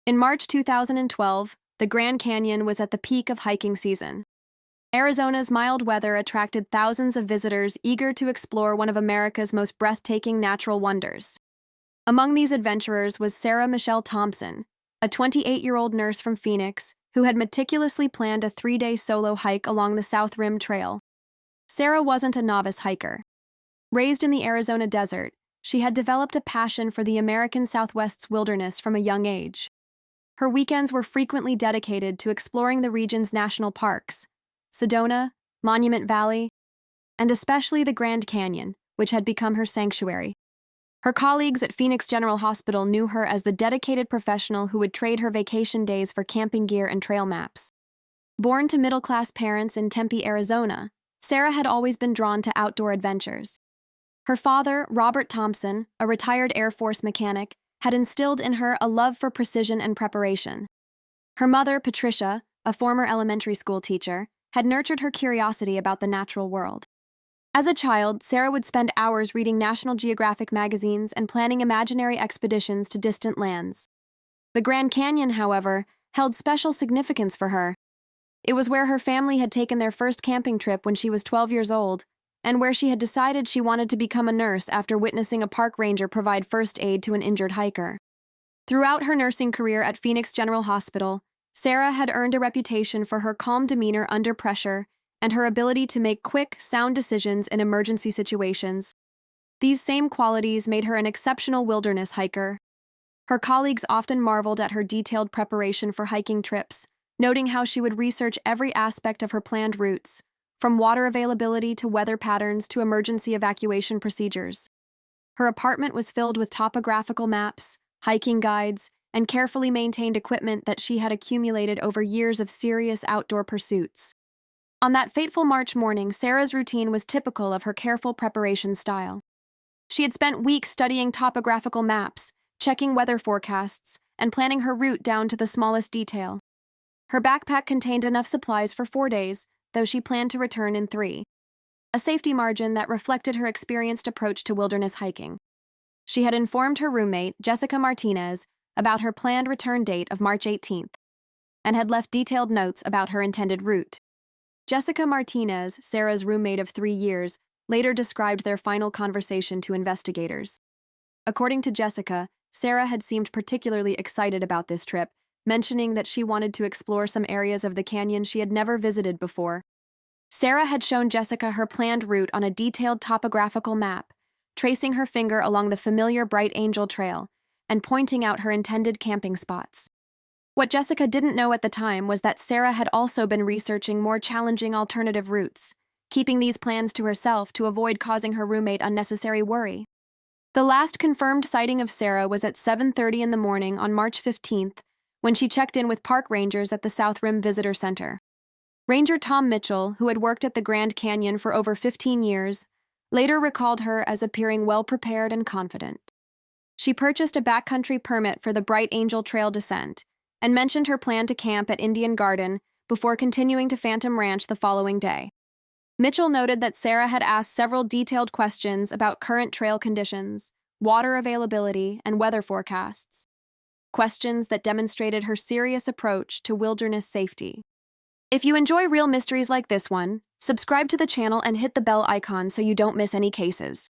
In March 2012, the Grand Canyon was at the peak of hiking season. Arizona's mild weather attracted thousands of visitors eager to explore one of America's most breathtaking natural wonders. Among these adventurers was Sarah Michelle Thompson, a 28-year-old nurse from Phoenix who had meticulously planned a 3-day solo hike along the South Rim Trail. Sarah wasn't a novice hiker. Raised in the Arizona desert, she had developed a passion for the American Southwest's wilderness from a young age. Her weekends were frequently dedicated to exploring the region's national parks, Sedona, Monument Valley, and especially the Grand Canyon, which had become her sanctuary. Her colleagues at Phoenix General Hospital knew her as the dedicated professional who would trade her vacation days for camping gear and trail maps. Born to middle-class parents in Tempe, Arizona, Sarah had always been drawn to outdoor adventures. Her father, Robert Thompson, a retired Air Force mechanic, had instilled in her a love for precision and preparation. Her mother, Patricia, a former elementary school teacher, had nurtured her curiosity about the natural world. As a child, Sarah would spend hours reading National Geographic magazines and planning imaginary expeditions to distant lands. The Grand Canyon, however, held special significance for her. It was where her family had taken their first camping trip when she was 12 years old, and where she had decided she wanted to become a nurse after witnessing a park ranger provide first aid to an injured hiker. Throughout her nursing career at Phoenix General Hospital, Sarah had earned a reputation for her calm demeanor under pressure and her ability to make quick, sound decisions in emergency situations. These same qualities made her an exceptional wilderness hiker. Her colleagues often marveled at her detailed preparation for hiking trips, noting how she would research every aspect of her planned routes, from water availability to weather patterns to emergency evacuation procedures. Her apartment was filled with topographical maps, hiking guides, and carefully maintained equipment that she had accumulated over years of serious outdoor pursuits. On that fateful March morning, Sarah's routine was typical of her careful preparation style. She had spent weeks studying topographical maps, checking weather forecasts, and planning her route down to the smallest detail. Her backpack contained enough supplies for 4 days, though she planned to return in 3. A safety margin that reflected her experienced approach to wilderness hiking. She had informed her roommate, Jessica Martinez, about her planned return date of March 18th, and had left detailed notes about her intended route. Jessica Martinez, Sarah's roommate of 3 years, later described their final conversation to investigators. According to Jessica, Sarah had seemed particularly excited about this trip, mentioning that she wanted to explore some areas of the canyon she had never visited before. Sarah had shown Jessica her planned route on a detailed topographical map, tracing her finger along the familiar Bright Angel Trail and pointing out her intended camping spots. What Jessica didn't know at the time was that Sarah had also been researching more challenging alternative routes, keeping these plans to herself to avoid causing her roommate unnecessary worry. The last confirmed sighting of Sarah was at 7:30 in the morning on March 15th, when she checked in with park rangers at the South Rim Visitor Center. Ranger Tom Mitchell, who had worked at the Grand Canyon for over 15 years, later recalled her as appearing well-prepared and confident. She purchased a backcountry permit for the Bright Angel Trail descent and mentioned her plan to camp at Indian Garden before continuing to Phantom Ranch the following day. Mitchell noted that Sarah had asked several detailed questions about current trail conditions, water availability, and weather forecasts. Questions that demonstrated her serious approach to wilderness safety. If you enjoy real mysteries like this one, subscribe to the channel and hit the bell icon so you don't miss any cases.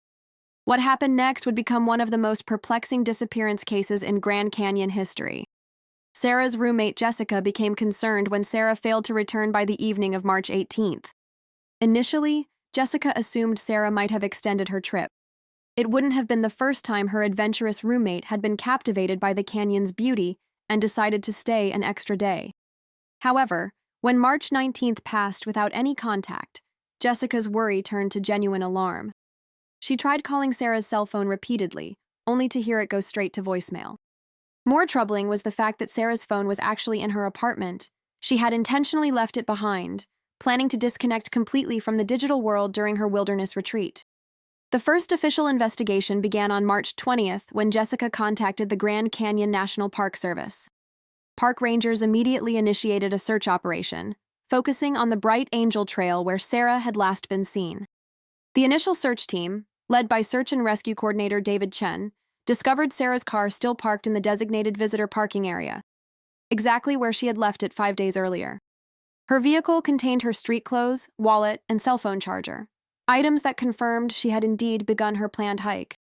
What happened next would become one of the most perplexing disappearance cases in Grand Canyon history. Sarah's roommate Jessica became concerned when Sarah failed to return by the evening of March 18th. Initially, Jessica assumed Sarah might have extended her trip. It wouldn't have been the first time her adventurous roommate had been captivated by the canyon's beauty and decided to stay an extra day. However, when March 19th passed without any contact, Jessica's worry turned to genuine alarm. She tried calling Sarah's cell phone repeatedly, only to hear it go straight to voicemail. More troubling was the fact that Sarah's phone was actually in her apartment. She had intentionally left it behind, planning to disconnect completely from the digital world during her wilderness retreat. The first official investigation began on March 20th when Jessica contacted the Grand Canyon National Park Service. Park rangers immediately initiated a search operation, focusing on the Bright Angel Trail where Sarah had last been seen. The initial search team, led by Search and Rescue Coordinator David Chen, discovered Sarah's car still parked in the designated visitor parking area. exactly where she had left it 5 days earlier. Her vehicle contained her street clothes, wallet, and cell phone charger, items that confirmed she had indeed begun her planned hike.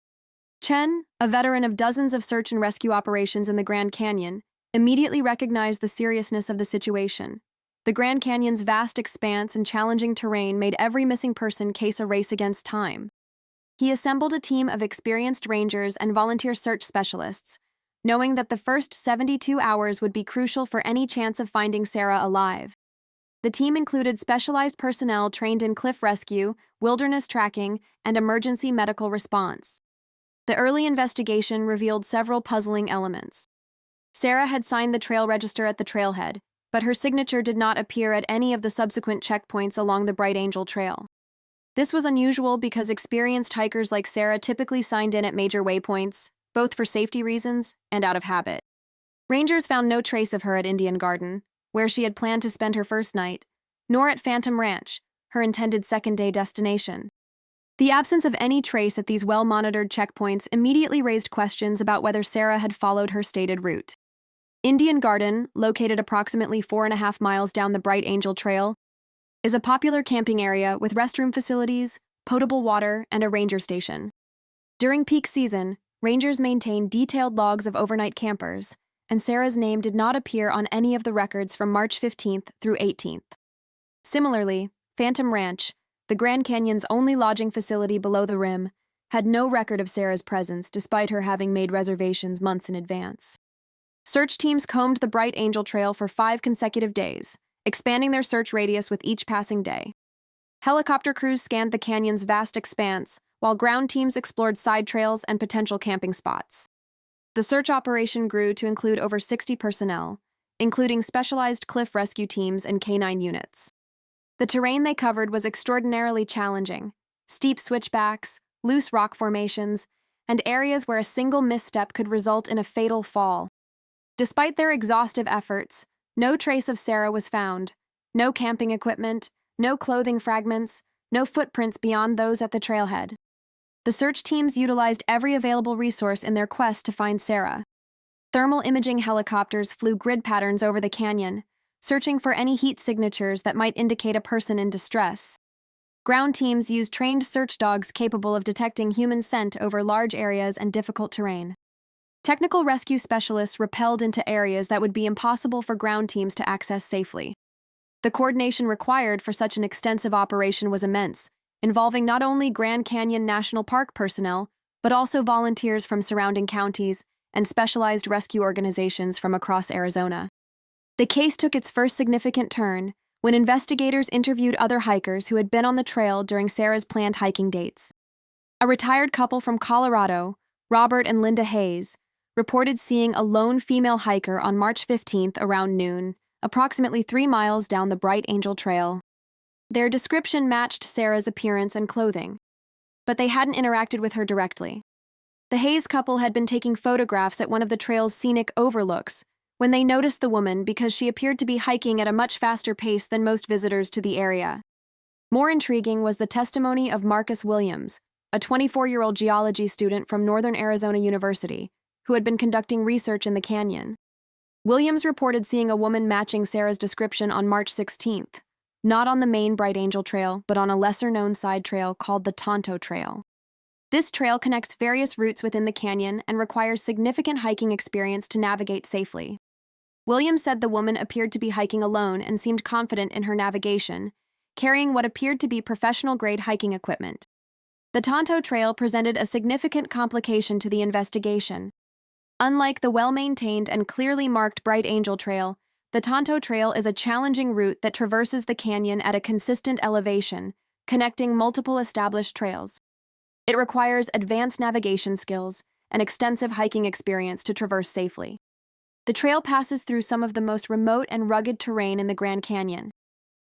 Chen, a veteran of dozens of search and rescue operations in the Grand Canyon, immediately recognized the seriousness of the situation. The Grand Canyon's vast expanse and challenging terrain made every missing person case a race against time. He assembled a team of experienced rangers and volunteer search specialists, knowing that the first 72 hours would be crucial for any chance of finding Sarah alive. The team included specialized personnel trained in cliff rescue, wilderness tracking, and emergency medical response. The early investigation revealed several puzzling elements. Sarah had signed the trail register at the trailhead, but her signature did not appear at any of the subsequent checkpoints along the Bright Angel Trail. This was unusual because experienced hikers like Sarah typically signed in at major waypoints, both for safety reasons and out of habit. Rangers found no trace of her at Indian Garden, where she had planned to spend her first night, nor at Phantom Ranch, her intended second-day destination. The absence of any trace at these well-monitored checkpoints immediately raised questions about whether Sarah had followed her stated route. Indian Garden, located approximately 4.5 miles down the Bright Angel Trail, is a popular camping area with restroom facilities, potable water, and a ranger station. During peak season, rangers maintain detailed logs of overnight campers, and Sarah's name did not appear on any of the records from March 15th through 18th. Similarly, Phantom Ranch, the Grand Canyon's only lodging facility below the rim, had no record of Sarah's presence despite her having made reservations months in advance. Search teams combed the Bright Angel Trail for 5 consecutive days, expanding their search radius with each passing day. Helicopter crews scanned the canyon's vast expanse, while ground teams explored side trails and potential camping spots. The search operation grew to include over 60 personnel, including specialized cliff rescue teams and canine units. The terrain they covered was extraordinarily challenging: steep switchbacks, loose rock formations, and areas where a single misstep could result in a fatal fall. Despite their exhaustive efforts, no trace of Sarah was found. No camping equipment, no clothing fragments, no footprints beyond those at the trailhead. The search teams utilized every available resource in their quest to find Sarah. Thermal imaging helicopters flew grid patterns over the canyon, searching for any heat signatures that might indicate a person in distress. Ground teams used trained search dogs capable of detecting human scent over large areas and difficult terrain. Technical rescue specialists rappelled into areas that would be impossible for ground teams to access safely. The coordination required for such an extensive operation was immense, involving not only Grand Canyon National Park personnel, but also volunteers from surrounding counties and specialized rescue organizations from across Arizona. The case took its first significant turn when investigators interviewed other hikers who had been on the trail during Sarah's planned hiking dates. A retired couple from Colorado, Robert and Linda Hayes, reported seeing a lone female hiker on March 15th around noon, approximately 3 miles down the Bright Angel Trail. Their description matched Sarah's appearance and clothing, but they hadn't interacted with her directly. The Hayes couple had been taking photographs at one of the trail's scenic overlooks when they noticed the woman because she appeared to be hiking at a much faster pace than most visitors to the area. More intriguing was the testimony of Marcus Williams, a 24-year-old geology student from Northern Arizona University, who had been conducting research in the canyon. Williams reported seeing a woman matching Sarah's description on March 16th, not on the main Bright Angel Trail, but on a lesser-known side trail called the Tonto Trail. This trail connects various routes within the canyon and requires significant hiking experience to navigate safely. Williams said the woman appeared to be hiking alone and seemed confident in her navigation, carrying what appeared to be professional-grade hiking equipment. The Tonto Trail presented a significant complication to the investigation. Unlike the well-maintained and clearly marked Bright Angel Trail, the Tonto Trail is a challenging route that traverses the canyon at a consistent elevation, connecting multiple established trails. It requires advanced navigation skills and extensive hiking experience to traverse safely. The trail passes through some of the most remote and rugged terrain in the Grand Canyon,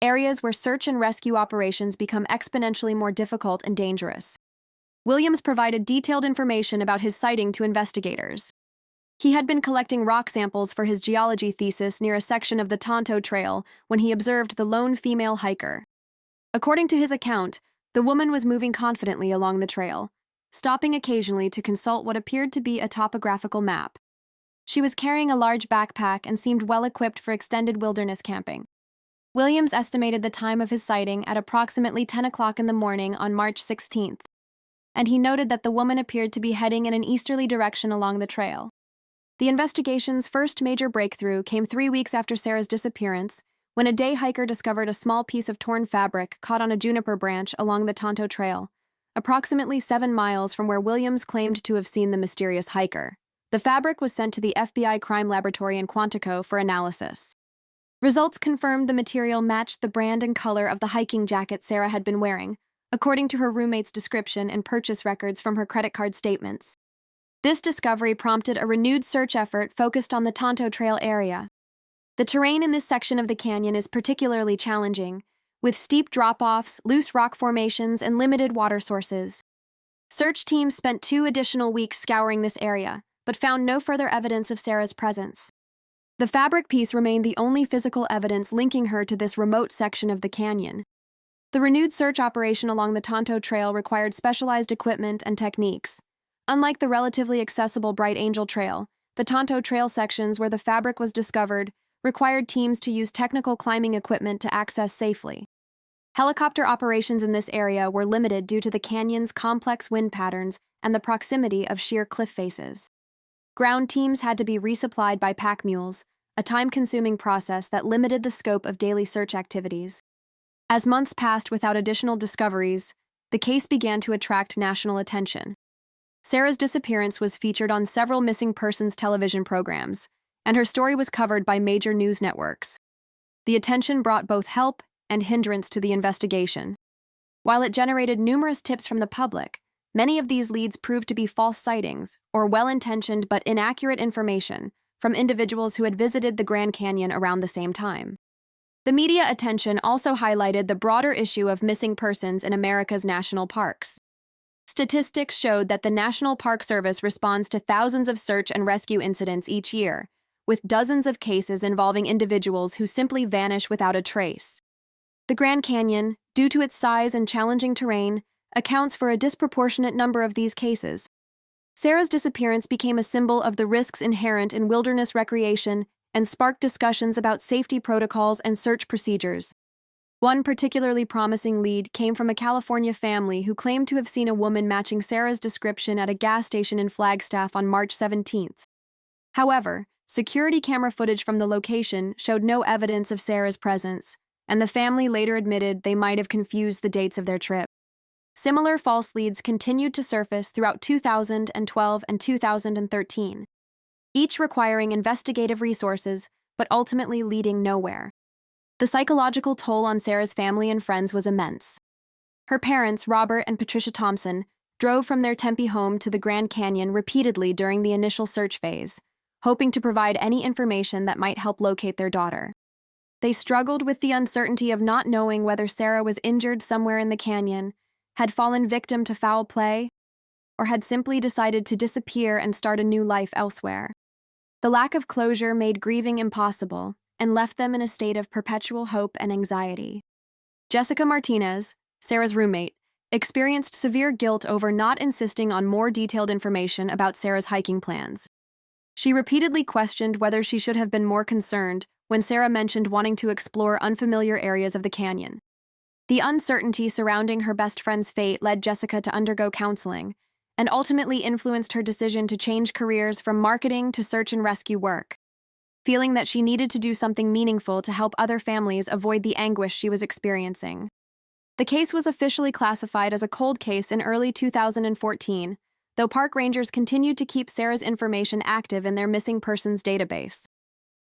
areas where search and rescue operations become exponentially more difficult and dangerous. Williams provided detailed information about his sighting to investigators. He had been collecting rock samples for his geology thesis near a section of the Tonto Trail when he observed the lone female hiker. According to his account, the woman was moving confidently along the trail, stopping occasionally to consult what appeared to be a topographical map. She was carrying a large backpack and seemed well equipped for extended wilderness camping. Williams estimated the time of his sighting at approximately 10 o'clock in the morning on March 16th, and he noted that the woman appeared to be heading in an easterly direction along the trail. The investigation's first major breakthrough came 3 weeks after Sarah's disappearance, when a day hiker discovered a small piece of torn fabric caught on a juniper branch along the Tonto Trail, approximately 7 miles from where Williams claimed to have seen the mysterious hiker. The fabric was sent to the FBI crime laboratory in Quantico for analysis. Results confirmed the material matched the brand and color of the hiking jacket Sarah had been wearing, according to her roommate's description and purchase records from her credit card statements. This discovery prompted a renewed search effort focused on the Tonto Trail area. The terrain in this section of the canyon is particularly challenging, with steep drop-offs, loose rock formations, and limited water sources. Search teams spent 2 additional weeks scouring this area, but found no further evidence of Sarah's presence. The fabric piece remained the only physical evidence linking her to this remote section of the canyon. The renewed search operation along the Tonto Trail required specialized equipment and techniques. Unlike the relatively accessible Bright Angel Trail, the Tonto Trail sections where the fabric was discovered required teams to use technical climbing equipment to access safely. Helicopter operations in this area were limited due to the canyon's complex wind patterns and the proximity of sheer cliff faces. Ground teams had to be resupplied by pack mules, a time-consuming process that limited the scope of daily search activities. As months passed without additional discoveries, the case began to attract national attention. Sarah's disappearance was featured on several missing persons television programs, and her story was covered by major news networks. The attention brought both help and hindrance to the investigation. While it generated numerous tips from the public, many of these leads proved to be false sightings or well-intentioned but inaccurate information from individuals who had visited the Grand Canyon around the same time. The media attention also highlighted the broader issue of missing persons in America's national parks. Statistics showed that the National Park Service responds to thousands of search and rescue incidents each year, with dozens of cases involving individuals who simply vanish without a trace. The Grand Canyon, due to its size and challenging terrain, accounts for a disproportionate number of these cases. Sarah's disappearance became a symbol of the risks inherent in wilderness recreation and sparked discussions about safety protocols and search procedures. One particularly promising lead came from a California family who claimed to have seen a woman matching Sarah's description at a gas station in Flagstaff on March 17th. However, security camera footage from the location showed no evidence of Sarah's presence, and the family later admitted they might have confused the dates of their trip. Similar false leads continued to surface throughout 2012 and 2013, each requiring investigative resources but ultimately leading nowhere. The psychological toll on Sarah's family and friends was immense. Her parents, Robert and Patricia Thompson, drove from their Tempe home to the Grand Canyon repeatedly during the initial search phase, hoping to provide any information that might help locate their daughter. They struggled with the uncertainty of not knowing whether Sarah was injured somewhere in the canyon, had fallen victim to foul play, or had simply decided to disappear and start a new life elsewhere. The lack of closure made grieving impossible and left them in a state of perpetual hope and anxiety. Jessica Martinez, Sarah's roommate, experienced severe guilt over not insisting on more detailed information about Sarah's hiking plans. She repeatedly questioned whether she should have been more concerned when Sarah mentioned wanting to explore unfamiliar areas of the canyon. The uncertainty surrounding her best friend's fate led Jessica to undergo counseling and ultimately influenced her decision to change careers from marketing to search and rescue work. Feeling that she needed to do something meaningful to help other families avoid the anguish she was experiencing. The case was officially classified as a cold case in early 2014, though park rangers continued to keep Sarah's information active in their missing persons database.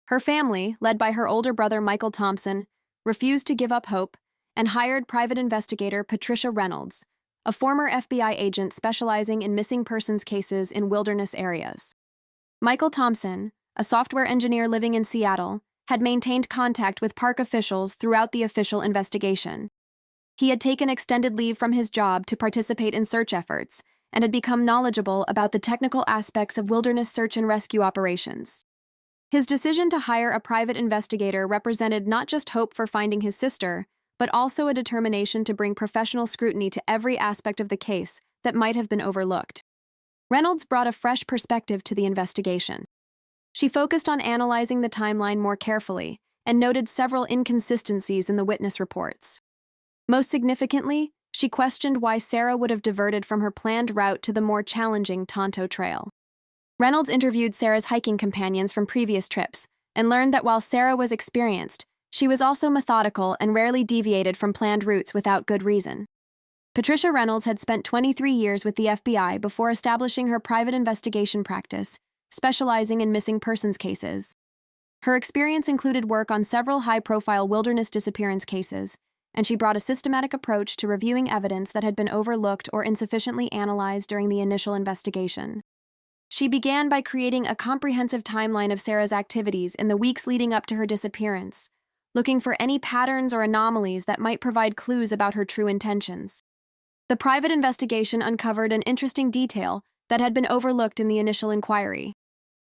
Her family, led by her older brother Michael Thompson, refused to give up hope and hired private investigator Patricia Reynolds, a former FBI agent specializing in missing persons cases in wilderness areas. Michael Thompson, a software engineer living in Seattle, had maintained contact with park officials throughout the official investigation. He had taken extended leave from his job to participate in search efforts and had become knowledgeable about the technical aspects of wilderness search and rescue operations. His decision to hire a private investigator represented not just hope for finding his sister, but also a determination to bring professional scrutiny to every aspect of the case that might have been overlooked. Reynolds brought a fresh perspective to the investigation. She focused on analyzing the timeline more carefully and noted several inconsistencies in the witness reports. Most significantly, she questioned why Sarah would have diverted from her planned route to the more challenging Tonto Trail. Reynolds interviewed Sarah's hiking companions from previous trips and learned that while Sarah was experienced, she was also methodical and rarely deviated from planned routes without good reason. Patricia Reynolds had spent 23 years with the FBI before establishing her private investigation practice, specializing in missing persons cases. Her experience included work on several high-profile wilderness disappearance cases, and she brought a systematic approach to reviewing evidence that had been overlooked or insufficiently analyzed during the initial investigation. She began by creating a comprehensive timeline of Sarah's activities in the weeks leading up to her disappearance, looking for any patterns or anomalies that might provide clues about her true intentions. The private investigation uncovered an interesting detail that had been overlooked in the initial inquiry.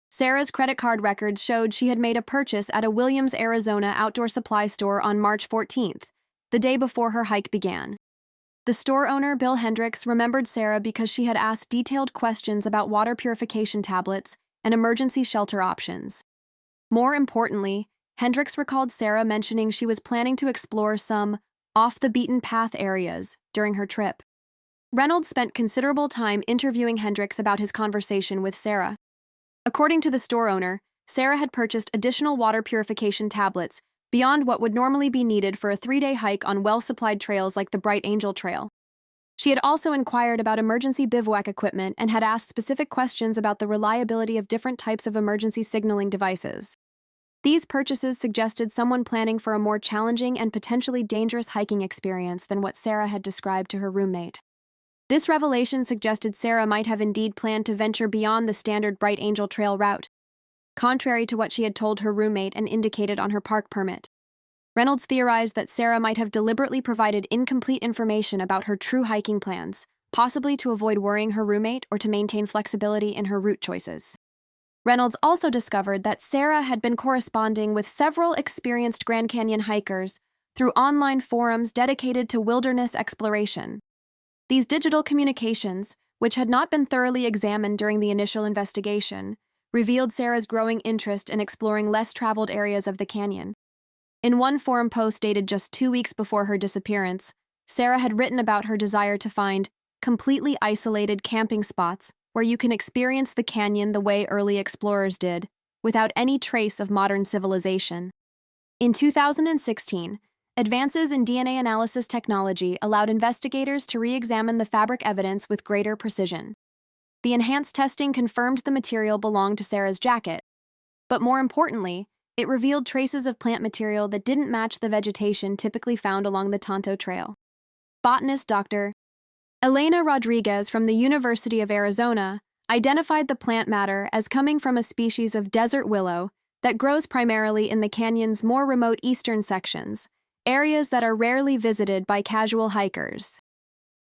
Sarah's credit card records showed she had made a purchase at a Williams, Arizona outdoor supply store on March 14th, the day before her hike began. The store owner, Bill Hendricks, remembered Sarah because she had asked detailed questions about water purification tablets and emergency shelter options. More importantly, Hendricks recalled Sarah mentioning she was planning to explore some off-the-beaten-path areas during her trip. Reynolds spent considerable time interviewing Hendricks about his conversation with Sarah. According to the store owner, Sarah had purchased additional water purification tablets beyond what would normally be needed for a 3-day hike on well-supplied trails like the Bright Angel Trail. She had also inquired about emergency bivouac equipment and had asked specific questions about the reliability of different types of emergency signaling devices. These purchases suggested someone planning for a more challenging and potentially dangerous hiking experience than what Sarah had described to her roommate. This revelation suggested Sarah might have indeed planned to venture beyond the standard Bright Angel Trail route, contrary to what she had told her roommate and indicated on her park permit. Reynolds theorized that Sarah might have deliberately provided incomplete information about her true hiking plans, possibly to avoid worrying her roommate or to maintain flexibility in her route choices. Reynolds also discovered that Sarah had been corresponding with several experienced Grand Canyon hikers through online forums dedicated to wilderness exploration. These digital communications, which had not been thoroughly examined during the initial investigation, revealed Sarah's growing interest in exploring less traveled areas of the canyon. In one forum post dated just 2 weeks before her disappearance, Sarah had written about her desire to find completely isolated camping spots where you can experience the canyon the way early explorers did, without any trace of modern civilization. In 2016, advances in DNA analysis technology allowed investigators to re-examine the fabric evidence with greater precision. The enhanced testing confirmed the material belonged to Sarah's jacket, but more importantly, it revealed traces of plant material that didn't match the vegetation typically found along the Tonto Trail. Botanist Dr. Elena Rodriguez from the University of Arizona identified the plant matter as coming from a species of desert willow that grows primarily in the canyon's more remote eastern sections, areas that are rarely visited by casual hikers.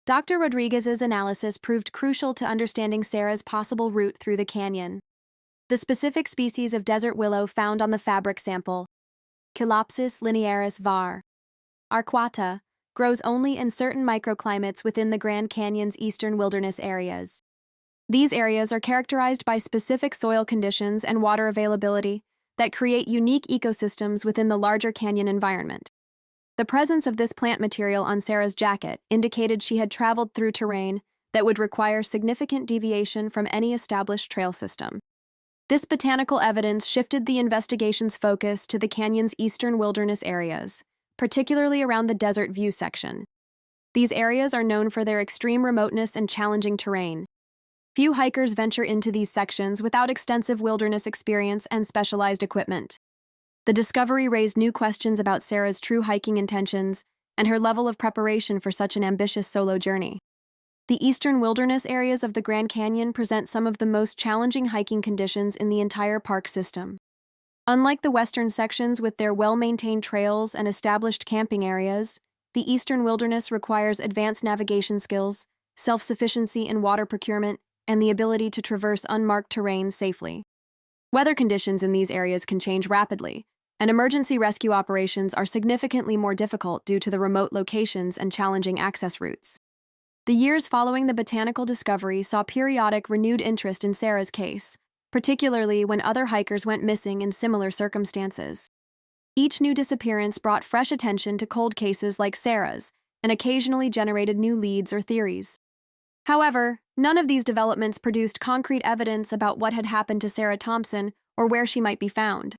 Dr. Rodriguez's analysis proved crucial to understanding Sarah's possible route through the canyon. The specific species of desert willow found on the fabric sample, Chilopsis linearis var. arquata, grows only in certain microclimates within the Grand Canyon's eastern wilderness areas. These areas are characterized by specific soil conditions and water availability that create unique ecosystems within the larger canyon environment. The presence of this plant material on Sarah's jacket indicated she had traveled through terrain that would require significant deviation from any established trail system. This botanical evidence shifted the investigation's focus to the canyon's eastern wilderness areas, particularly around the Desert View section. These areas are known for their extreme remoteness and challenging terrain. Few hikers venture into these sections without extensive wilderness experience and specialized equipment. The discovery raised new questions about Sarah's true hiking intentions and her level of preparation for such an ambitious solo journey. The eastern wilderness areas of the Grand Canyon present some of the most challenging hiking conditions in the entire park system. Unlike the western sections with their well-maintained trails and established camping areas, the eastern wilderness requires advanced navigation skills, self-sufficiency in water procurement, and the ability to traverse unmarked terrain safely. Weather conditions in these areas can change rapidly, and emergency rescue operations are significantly more difficult due to the remote locations and challenging access routes. The years following the botanical discovery saw periodic renewed interest in Sarah's case, particularly when other hikers went missing in similar circumstances. Each new disappearance brought fresh attention to cold cases like Sarah's and occasionally generated new leads or theories. However, none of these developments produced concrete evidence about what had happened to Sarah Thompson or where she might be found.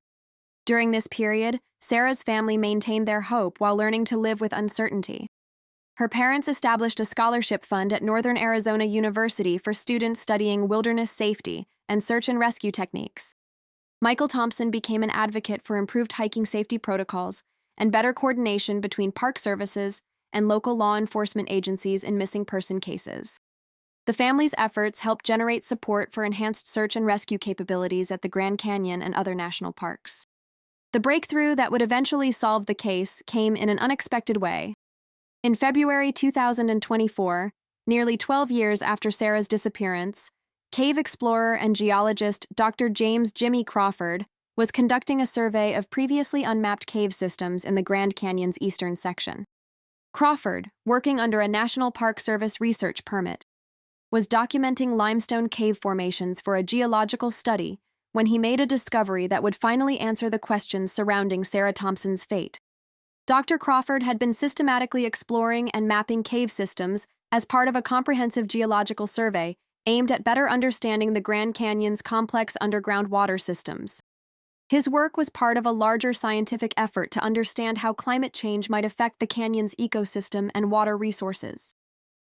During this period, Sarah's family maintained their hope while learning to live with uncertainty. Her parents established a scholarship fund at Northern Arizona University for students studying wilderness safety and search and rescue techniques. Michael Thompson became an advocate for improved hiking safety protocols and better coordination between park services and local law enforcement agencies in missing person cases. The family's efforts helped generate support for enhanced search and rescue capabilities at the Grand Canyon and other national parks. The breakthrough that would eventually solve the case came in an unexpected way. In February 2024, nearly 12 years after Sarah's disappearance, cave explorer and geologist Dr. James "Jimmy" Crawford was conducting a survey of previously unmapped cave systems in the Grand Canyon's eastern section. Crawford, working under a National Park Service research permit, was documenting limestone cave formations for a geological study when he made a discovery that would finally answer the questions surrounding Sarah Thompson's fate. Dr. Crawford had been systematically exploring and mapping cave systems as part of a comprehensive geological survey aimed at better understanding the Grand Canyon's complex underground water systems. His work was part of a larger scientific effort to understand how climate change might affect the canyon's ecosystem and water resources.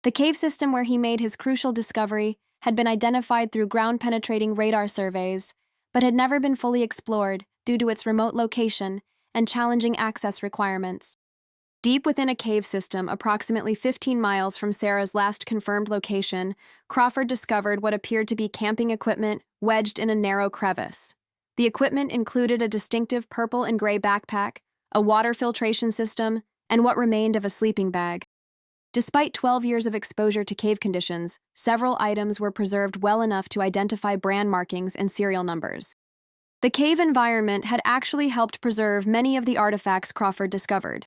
The cave system where he made his crucial discovery had been identified through ground-penetrating radar surveys, but had never been fully explored due to its remote location and challenging access requirements. Deep within a cave system approximately 15 miles from Sarah's last confirmed location, Crawford discovered what appeared to be camping equipment wedged in a narrow crevice. The equipment included a distinctive purple and gray backpack, a water filtration system, and what remained of a sleeping bag. Despite 12 years of exposure to cave conditions, several items were preserved well enough to identify brand markings and serial numbers. The cave environment had actually helped preserve many of the artifacts Crawford discovered.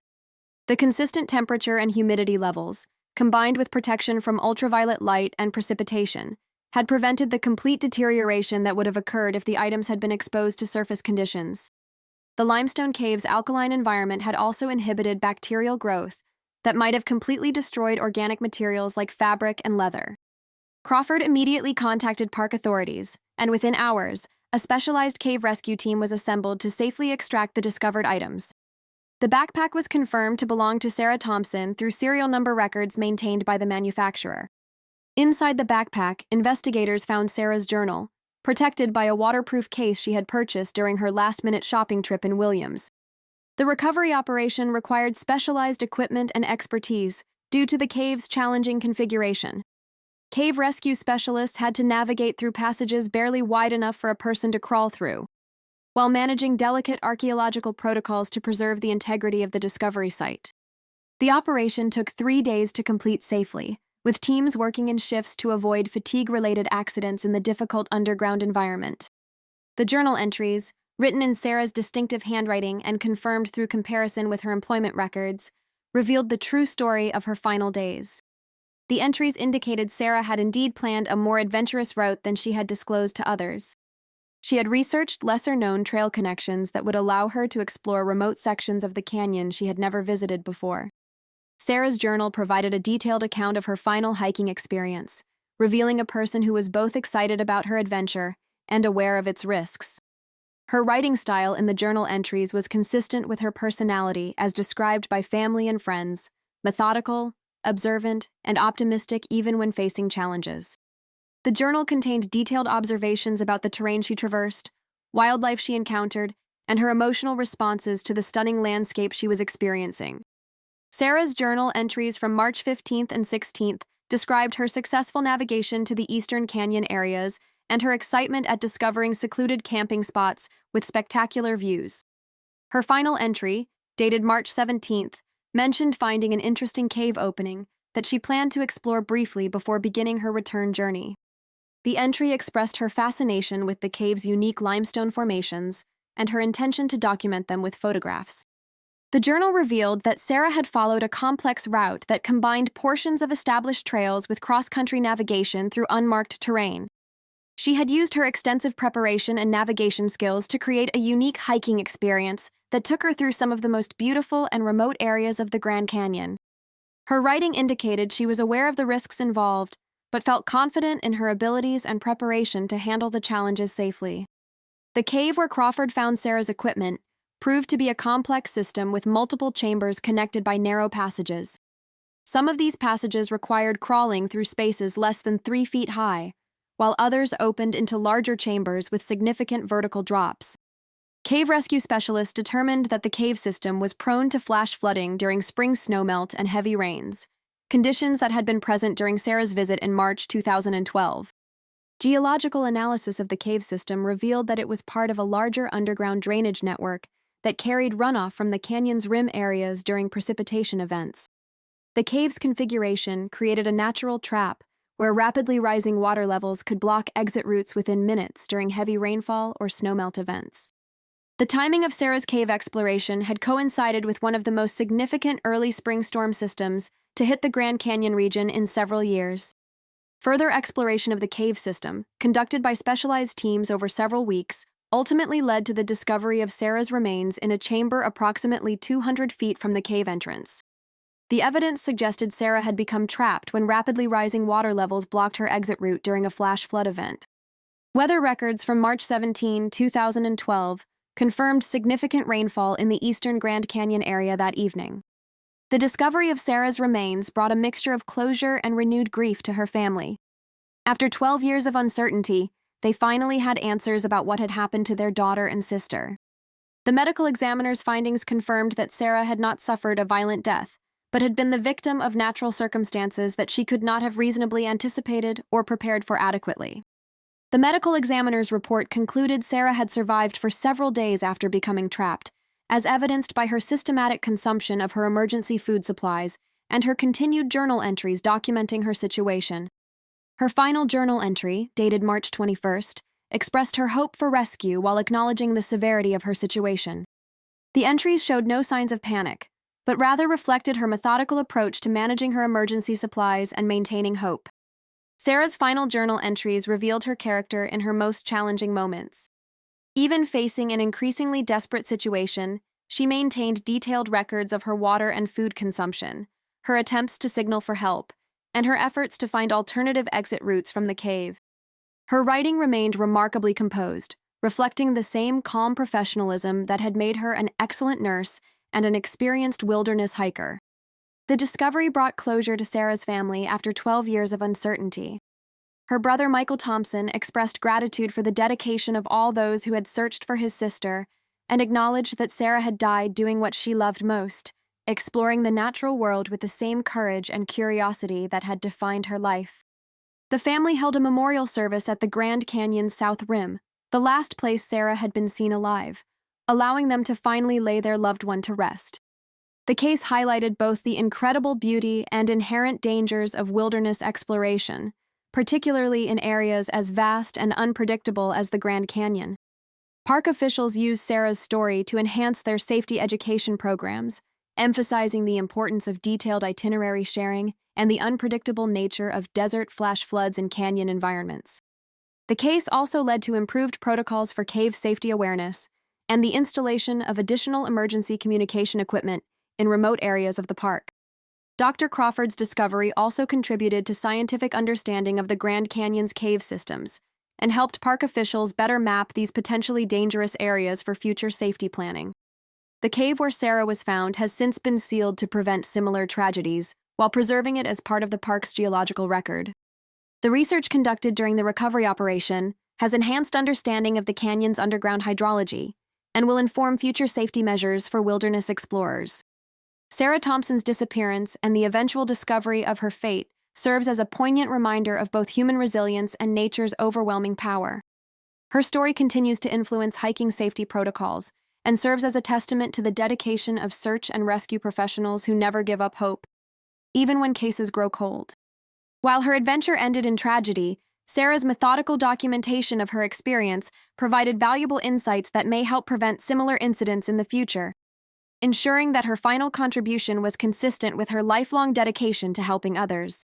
The consistent temperature and humidity levels, combined with protection from ultraviolet light and precipitation, had prevented the complete deterioration that would have occurred if the items had been exposed to surface conditions. The limestone cave's alkaline environment had also inhibited bacterial growth that might have completely destroyed organic materials like fabric and leather. Crawford immediately contacted park authorities, and within hours, a specialized cave rescue team was assembled to safely extract the discovered items. The backpack was confirmed to belong to Sarah Thompson through serial number records maintained by the manufacturer. Inside the backpack, investigators found Sarah's journal, protected by a waterproof case she had purchased during her last-minute shopping trip in Williams. The recovery operation required specialized equipment and expertise due to the cave's challenging configuration. Cave rescue specialists had to navigate through passages barely wide enough for a person to crawl through, while managing delicate archaeological protocols to preserve the integrity of the discovery site. The operation took 3 days to complete safely, with teams working in shifts to avoid fatigue-related accidents in the difficult underground environment. The journal entries, written in Sarah's distinctive handwriting and confirmed through comparison with her employment records, revealed the true story of her final days. The entries indicated Sarah had indeed planned a more adventurous route than she had disclosed to others. She had researched lesser-known trail connections that would allow her to explore remote sections of the canyon she had never visited before. Sarah's journal provided a detailed account of her final hiking experience, revealing a person who was both excited about her adventure and aware of its risks. Her writing style in the journal entries was consistent with her personality as described by family and friends, methodical, observant, and optimistic even when facing challenges. The journal contained detailed observations about the terrain she traversed, wildlife she encountered, and her emotional responses to the stunning landscape she was experiencing. Sarah's journal entries from March 15th and 16th described her successful navigation to the eastern canyon areas and her excitement at discovering secluded camping spots with spectacular views. Her final entry, dated March 17th, mentioned finding an interesting cave opening that she planned to explore briefly before beginning her return journey. The entry expressed her fascination with the cave's unique limestone formations and her intention to document them with photographs. The journal revealed that Sarah had followed a complex route that combined portions of established trails with cross-country navigation through unmarked terrain. She had used her extensive preparation and navigation skills to create a unique hiking experience that took her through some of the most beautiful and remote areas of the Grand Canyon. Her writing indicated she was aware of the risks involved, but felt confident in her abilities and preparation to handle the challenges safely. The cave where Crawford found Sarah's equipment proved to be a complex system with multiple chambers connected by narrow passages. Some of these passages required crawling through spaces less than 3 feet high, while others opened into larger chambers with significant vertical drops. Cave rescue specialists determined that the cave system was prone to flash flooding during spring snowmelt and heavy rains, conditions that had been present during Sarah's visit in March 2012. Geological analysis of the cave system revealed that it was part of a larger underground drainage network that carried runoff from the canyon's rim areas during precipitation events. The cave's configuration created a natural trap where rapidly rising water levels could block exit routes within minutes during heavy rainfall or snowmelt events. The timing of Sarah's cave exploration had coincided with one of the most significant early spring storm systems to hit the Grand Canyon region in several years. Further exploration of the cave system, conducted by specialized teams over several weeks, ultimately led to the discovery of Sarah's remains in a chamber approximately 200 feet from the cave entrance. The evidence suggested Sarah had become trapped when rapidly rising water levels blocked her exit route during a flash flood event. Weather records from March 17, 2012, confirmed significant rainfall in the eastern Grand Canyon area that evening. The discovery of Sarah's remains brought a mixture of closure and renewed grief to her family. After 12 years of uncertainty, they finally had answers about what had happened to their daughter and sister. The medical examiner's findings confirmed that Sarah had not suffered a violent death, but had been the victim of natural circumstances that she could not have reasonably anticipated or prepared for adequately. The medical examiner's report concluded Sarah had survived for several days after becoming trapped, as evidenced by her systematic consumption of her emergency food supplies and her continued journal entries documenting her situation. Her final journal entry, dated March 21st, expressed her hope for rescue while acknowledging the severity of her situation. The entries showed no signs of panic, but rather reflected her methodical approach to managing her emergency supplies and maintaining hope. Sarah's final journal entries revealed her character in her most challenging moments. Even facing an increasingly desperate situation, she maintained detailed records of her water and food consumption, her attempts to signal for help, and her efforts to find alternative exit routes from the cave. Her writing remained remarkably composed, reflecting the same calm professionalism that had made her an excellent nurse and an experienced wilderness hiker. The discovery brought closure to Sarah's family after 12 years of uncertainty. Her brother Michael Thompson expressed gratitude for the dedication of all those who had searched for his sister and acknowledged that Sarah had died doing what she loved most, exploring the natural world with the same courage and curiosity that had defined her life. The family held a memorial service at the Grand Canyon's south rim, the last place Sarah had been seen alive, allowing them to finally lay their loved one to rest. The case highlighted both the incredible beauty and inherent dangers of wilderness exploration, particularly in areas as vast and unpredictable as the Grand Canyon. Park officials used Sarah's story to enhance their safety education programs, emphasizing the importance of detailed itinerary sharing and the unpredictable nature of desert flash floods in canyon environments. The case also led to improved protocols for cave safety awareness and the installation of additional emergency communication equipment in remote areas of the park. Dr. Crawford's discovery also contributed to scientific understanding of the Grand Canyon's cave systems and helped park officials better map these potentially dangerous areas for future safety planning. The cave where Sarah was found has since been sealed to prevent similar tragedies, while preserving it as part of the park's geological record. The research conducted during the recovery operation has enhanced understanding of the canyon's underground hydrology and will inform future safety measures for wilderness explorers. Sarah Thompson's disappearance and the eventual discovery of her fate serves as a poignant reminder of both human resilience and nature's overwhelming power. Her story continues to influence hiking safety protocols and serves as a testament to the dedication of search and rescue professionals who never give up hope, even when cases grow cold. While her adventure ended in tragedy, Sarah's methodical documentation of her experience provided valuable insights that may help prevent similar incidents in the future, ensuring that her final contribution was consistent with her lifelong dedication to helping others.